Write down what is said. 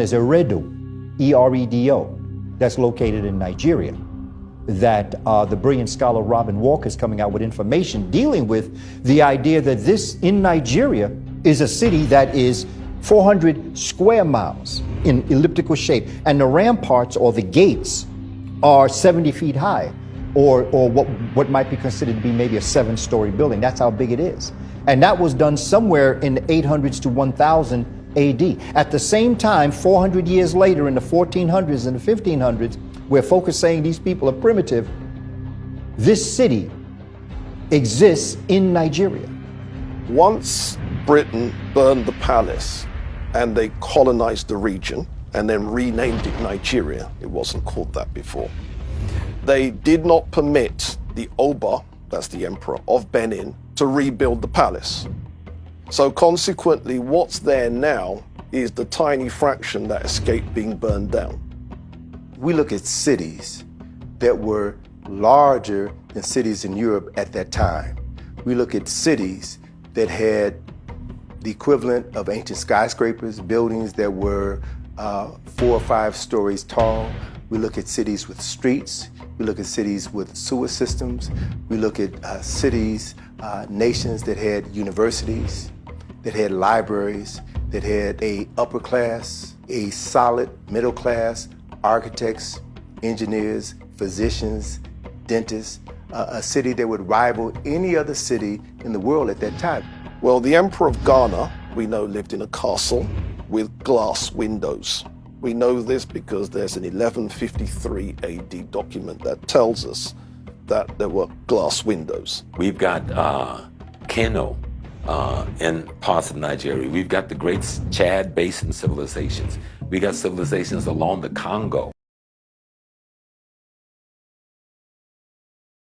There's Eredu, E-R-E-D-O, that's located in Nigeria, that the brilliant scholar Robin Walker is coming out with information dealing with the idea that this, in Nigeria, is a city that is 400 square miles in elliptical shape, and the ramparts or the gates are 70 feet high, or what might be considered to be maybe a 7-story building. That's how big it is. And that was done somewhere in the 800s to 1000 AD. At the same time, 400 years later, in the 1400s and the 1500s, where folk are saying these people are primitive, this city exists in Nigeria. Once Britain burned the palace and they colonized the region and then renamed it Nigeria, it wasn't called that before, they did not permit the Oba, that's the emperor of Benin, to rebuild the palace. So consequently, what's there now is the tiny fraction that escaped being burned down. We look at cities that were larger than cities in Europe at that time. We look at cities that had the equivalent of ancient skyscrapers, buildings that were 4 or 5 stories tall. We look at cities with streets. We look at cities with sewer systems. We look at cities, nations that had universities, that had libraries, that had a upper class, a solid middle class, architects, engineers, physicians, dentists, a city that would rival any other city in the world at that time. Well, the Emperor of Ghana, we know, lived in a castle with glass windows. We know this because there's an 1153 AD document that tells us that there were glass windows. We've got Kano in parts of Nigeria. We've got the great Chad Basin civilizations. We got civilizations along the Congo.